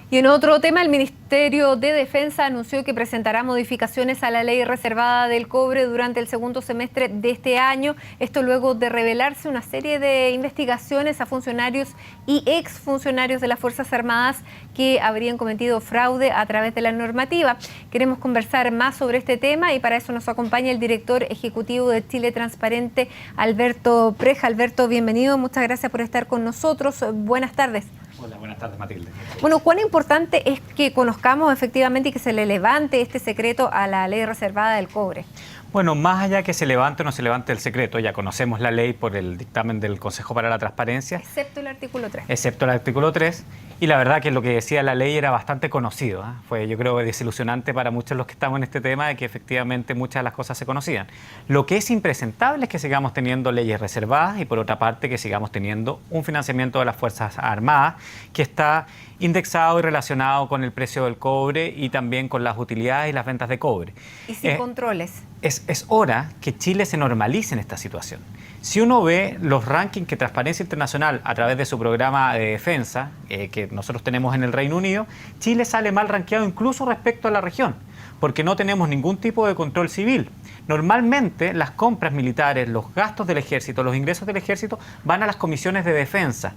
Y en otro tema, el Ministerio de Defensa anunció que presentará modificaciones a la ley reservada del cobre durante el segundo semestre de este año. Esto luego de revelarse una serie de investigaciones a funcionarios y exfuncionarios de las Fuerzas Armadas que habrían cometido fraude a través de la normativa. Queremos conversar más sobre este tema y para eso nos acompaña el director ejecutivo de Chile Transparente, Alberto Preja. Alberto, bienvenido. Muchas gracias por estar con nosotros. Buenas tardes. Hola, buenas tardes, Matilde. Bueno, ¿cuán importante es que conozcamos efectivamente y que se le levante este secreto a la ley reservada del cobre? Bueno, más allá que se levante o no se levante el secreto, ya conocemos la ley por el dictamen del Consejo para la Transparencia. Excepto el artículo 3. Excepto el artículo 3. Y la verdad que lo que decía la ley era bastante conocido. Fue, yo creo, desilusionante para muchos de los que estamos en este tema de que efectivamente muchas de las cosas se conocían. Lo que es impresentable es que sigamos teniendo leyes reservadas y por otra parte que sigamos teniendo un financiamiento de las Fuerzas Armadas que está indexado y relacionado con el precio del cobre y también con las utilidades y las ventas de cobre. Y sin controles. Es hora que Chile se normalice en esta situación. Si uno ve los rankings que Transparencia Internacional, a través de su programa de defensa, que nosotros tenemos en el Reino Unido, Chile sale mal rankeado incluso respecto a la región, porque no tenemos ningún tipo de control civil. Normalmente las compras militares, los gastos del ejército, los ingresos del ejército van a las comisiones de defensa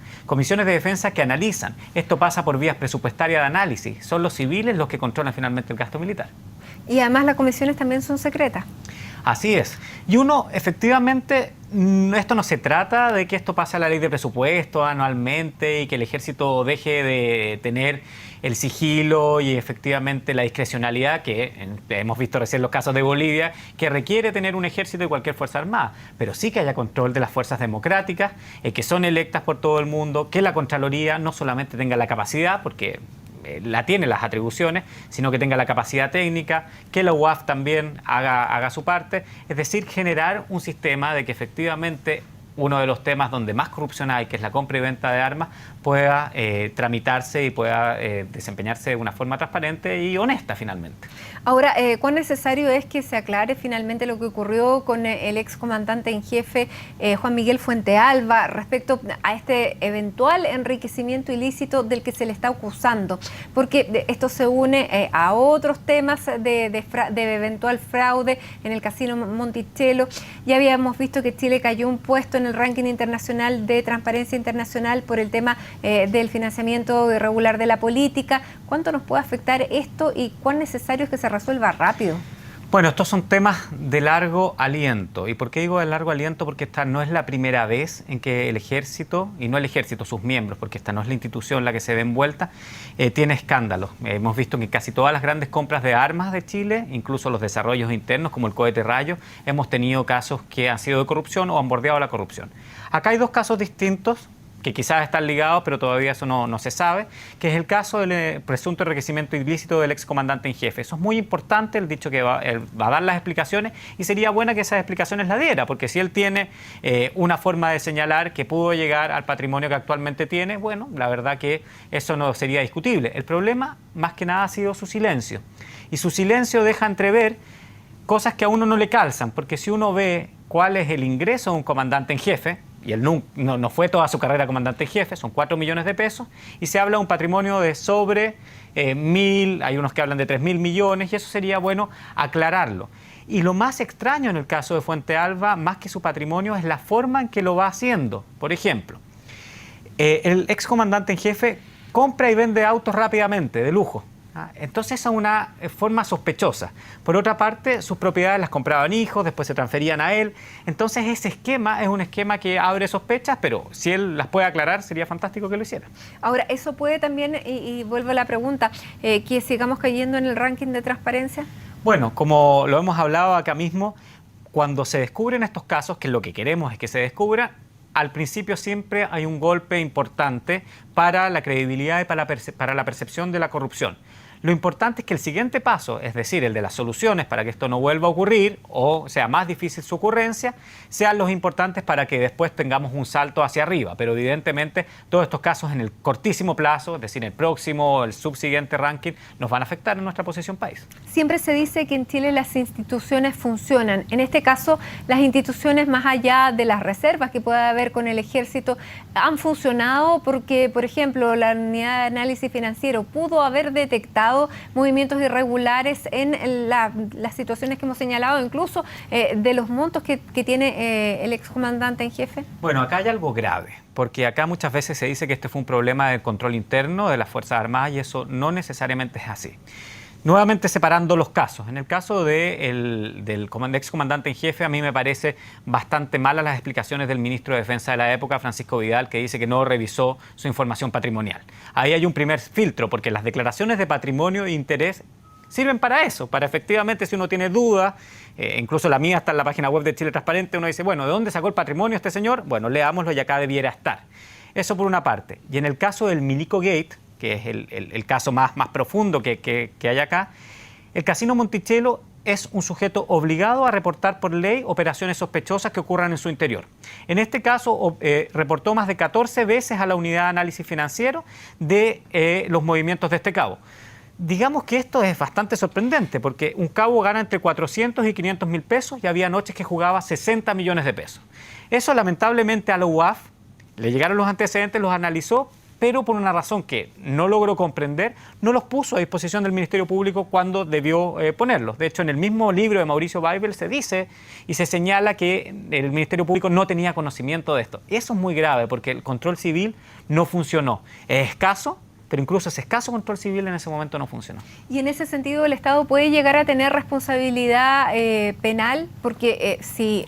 que analizan. Esto pasa por vías presupuestarias de análisis. Son los civiles los que controlan finalmente el gasto militar. Y además las comisiones también son secretas. Así es. Y uno, efectivamente, esto no se trata de que esto pase a la ley de presupuesto anualmente y que el ejército deje de tener el sigilo y efectivamente la discrecionalidad que hemos visto recién los casos de Bolivia, que requiere tener un ejército y cualquier fuerza armada, pero sí que haya control de las fuerzas democráticas, que son electas por todo el mundo, que la Contraloría no solamente tenga la capacidad, porque la tiene las atribuciones, sino que tenga la capacidad técnica, que la UAF también haga su parte, es decir, generar un sistema de que efectivamente uno de los temas donde más corrupción hay, que es la compra y venta de armas, pueda tramitarse y pueda desempeñarse de una forma transparente y honesta finalmente. Ahora, ¿cuán necesario es que se aclare finalmente lo que ocurrió con el excomandante en jefe Juan Miguel Fuentealba respecto a este eventual enriquecimiento ilícito del que se le está acusando? Porque esto se une a otros temas de eventual fraude en el Casino Monticello. Ya habíamos visto que Chile cayó un puesto en el ranking internacional de Transparencia Internacional por el tema del financiamiento irregular de la política. ¿Cuánto nos puede afectar esto y cuán necesario es que se resuelva rápido? Bueno, estos son temas de largo aliento. ¿Y por qué digo de largo aliento? Porque esta no es la primera vez en que el ejército, y no el ejército, sus miembros, porque esta no es la institución la que se ve envuelta, tiene escándalos. Hemos visto que casi todas las grandes compras de armas de Chile, incluso los desarrollos internos como el cohete Rayo, hemos tenido casos que han sido de corrupción o han bordeado la corrupción. Acá hay dos casos distintos que quizás están ligados, pero todavía eso no se sabe, que es el caso del presunto enriquecimiento ilícito del excomandante en jefe. Eso es muy importante, él dicho que él va a dar las explicaciones y sería buena que esas explicaciones las diera, porque si él tiene una forma de señalar que pudo llegar al patrimonio que actualmente tiene, bueno, la verdad que eso no sería discutible. El problema, más que nada, ha sido su silencio. Y su silencio deja entrever cosas que a uno no le calzan, porque si uno ve cuál es el ingreso de un comandante en jefe, y él no fue toda su carrera comandante en jefe, son 4 millones de pesos, y se habla de un patrimonio de sobre 1.000, hay unos que hablan de 3.000 millones, y eso sería bueno aclararlo. Y lo más extraño en el caso de Fuentealba, más que su patrimonio, es la forma en que lo va haciendo. Por ejemplo, el excomandante en jefe compra y vende autos rápidamente, de lujo. Entonces es una forma sospechosa. Por otra parte, sus propiedades las compraban hijos, después se transferían a él. Entonces ese esquema es un esquema que abre sospechas, pero si él las puede aclarar, sería fantástico que lo hiciera. Ahora, eso puede también, y vuelvo a la pregunta, que sigamos cayendo en el ranking de transparencia. Bueno, como lo hemos hablado acá mismo, cuando se descubren estos casos, que lo que queremos es que se descubran, al principio siempre hay un golpe importante para la credibilidad y para la percepción de la corrupción. Lo importante es que el siguiente paso, es decir, el de las soluciones para que esto no vuelva a ocurrir o sea más difícil su ocurrencia, sean los importantes para que después tengamos un salto hacia arriba. Pero evidentemente todos estos casos en el cortísimo plazo, es decir, el próximo o el subsiguiente ranking, nos van a afectar en nuestra posición país. Siempre se dice que en Chile las instituciones funcionan. En este caso, las instituciones, más allá de las reservas que pueda haber con el ejército, han funcionado porque, por ejemplo, la unidad de análisis financiero pudo haber detectado movimientos irregulares en las situaciones que hemos señalado, incluso de los montos que tiene el excomandante en jefe. Bueno, acá hay algo grave, porque acá muchas veces se dice que este fue un problema del control interno de las Fuerzas Armadas y eso no necesariamente es así. Nuevamente separando los casos. En el caso del excomandante en jefe, a mí me parece bastante malas las explicaciones del ministro de Defensa de la época, Francisco Vidal, que dice que no revisó su información patrimonial. Ahí hay un primer filtro, porque las declaraciones de patrimonio e interés sirven para eso, para efectivamente, si uno tiene dudas, incluso la mía está en la página web de Chile Transparente, uno dice, bueno, ¿de dónde sacó el patrimonio este señor? Bueno, leámoslo y acá debiera estar. Eso por una parte. Y en el caso del Milico Gate, que es el caso más profundo que hay acá, el Casino Monticello es un sujeto obligado a reportar por ley operaciones sospechosas que ocurran en su interior. En este caso, reportó más de 14 veces a la Unidad de Análisis Financiero de los movimientos de este cabo. Digamos que esto es bastante sorprendente, porque un cabo gana entre 400 y 500 mil pesos y había noches que jugaba 60 millones de pesos. Eso lamentablemente a la UAF le llegaron los antecedentes, los analizó, pero por una razón que no logró comprender, no los puso a disposición del Ministerio Público cuando debió ponerlos. De hecho, en el mismo libro de Mauricio Weibel se dice y se señala que el Ministerio Público no tenía conocimiento de esto. Eso es muy grave porque el control civil no funcionó. Es escaso, pero incluso ese escaso control civil en ese momento no funcionó. Y en ese sentido, ¿el Estado puede llegar a tener responsabilidad penal? Porque si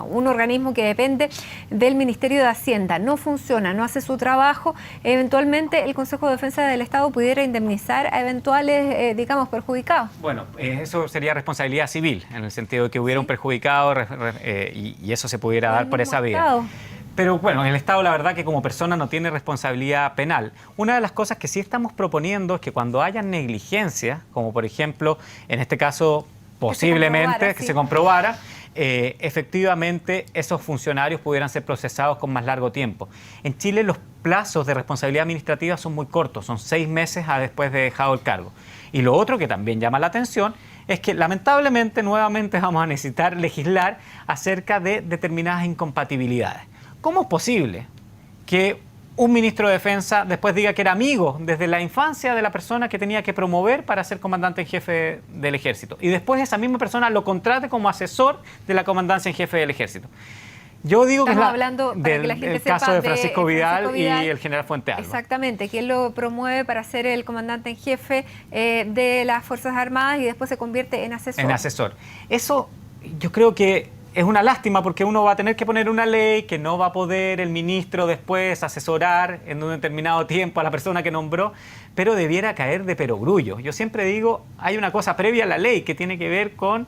un organismo que depende del Ministerio de Hacienda no funciona, no hace su trabajo, eventualmente el Consejo de Defensa del Estado pudiera indemnizar a eventuales, digamos, perjudicados. Bueno, eso sería responsabilidad civil, en el sentido de que hubiera un perjudicado y eso se pudiera dar por esa vía. Estado. Pero bueno, el Estado la verdad que como persona no tiene responsabilidad penal. Una de las cosas que sí estamos proponiendo es que cuando haya negligencia, como por ejemplo, en este caso posiblemente que se comprobara, efectivamente esos funcionarios pudieran ser procesados con más largo tiempo. En Chile los plazos de responsabilidad administrativa son muy cortos, son 6 meses después de dejado el cargo. Y lo otro que también llama la atención es que lamentablemente nuevamente vamos a necesitar legislar acerca de determinadas incompatibilidades. ¿Cómo es posible que un ministro de Defensa después diga que era amigo desde la infancia de la persona que tenía que promover para ser comandante en jefe del ejército y después esa misma persona lo contrate como asesor de la comandancia en jefe del ejército? Yo digo Estamos que hablando, para que la gente sepa, caso de Francisco Vidal y el general Fuente Alba. Exactamente, que él lo promueve para ser el comandante en jefe de las Fuerzas Armadas y después se convierte en asesor. En asesor. Eso yo creo que es una lástima porque uno va a tener que poner una ley que no va a poder el ministro después asesorar en un determinado tiempo a la persona que nombró, pero debiera caer de perogrullo. Yo siempre digo, hay una cosa previa a la ley que tiene que ver con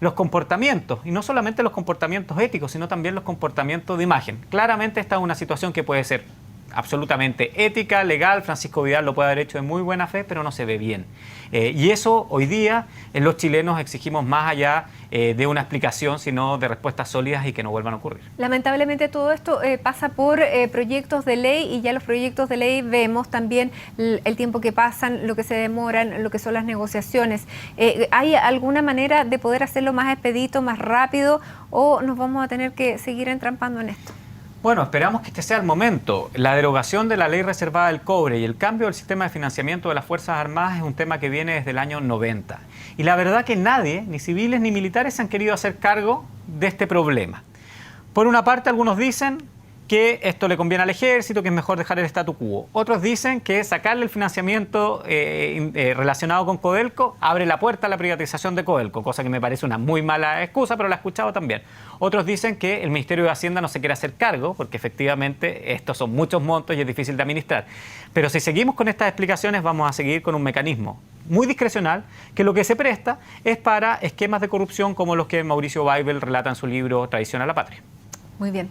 los comportamientos, y no solamente los comportamientos éticos, sino también los comportamientos de imagen. Claramente esta es una situación que puede ser absolutamente ética, legal, Francisco Vidal lo puede haber hecho de muy buena fe, pero no se ve bien. Y eso hoy día los chilenos exigimos más allá de una explicación, sino de respuestas sólidas y que no vuelvan a ocurrir. Lamentablemente todo esto pasa por proyectos de ley y ya los proyectos de ley vemos también el tiempo que pasan, lo que se demoran, lo que son las negociaciones. ¿Hay alguna manera de poder hacerlo más expedito, más rápido o nos vamos a tener que seguir entrampando en esto? Bueno, esperamos que este sea el momento. La derogación de la ley reservada del cobre y el cambio del sistema de financiamiento de las Fuerzas Armadas es un tema que viene desde el año 90. Y la verdad que nadie, ni civiles ni militares, se han querido hacer cargo de este problema. Por una parte, algunos dicen que esto le conviene al ejército, que es mejor dejar el statu quo. Otros dicen que sacarle el financiamiento relacionado con Codelco abre la puerta a la privatización de Codelco, cosa que me parece una muy mala excusa, pero la he escuchado también. Otros dicen que el Ministerio de Hacienda no se quiere hacer cargo, porque efectivamente estos son muchos montos y es difícil de administrar. Pero si seguimos con estas explicaciones, vamos a seguir con un mecanismo muy discrecional, que lo que se presta es para esquemas de corrupción como los que Mauricio Weibel relata en su libro Traición a la Patria. Muy bien.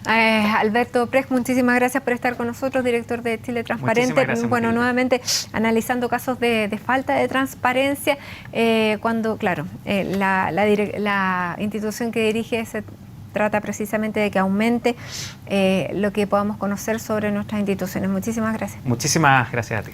Alberto Prech, muchísimas gracias por estar con nosotros, director de Chile Transparente. Gracias, bueno, Matilde. nuevamente analizando casos de falta de transparencia, cuando, claro, la institución que dirige se trata precisamente de que aumente lo que podamos conocer sobre nuestras instituciones. Muchísimas gracias. Muchísimas gracias a ti.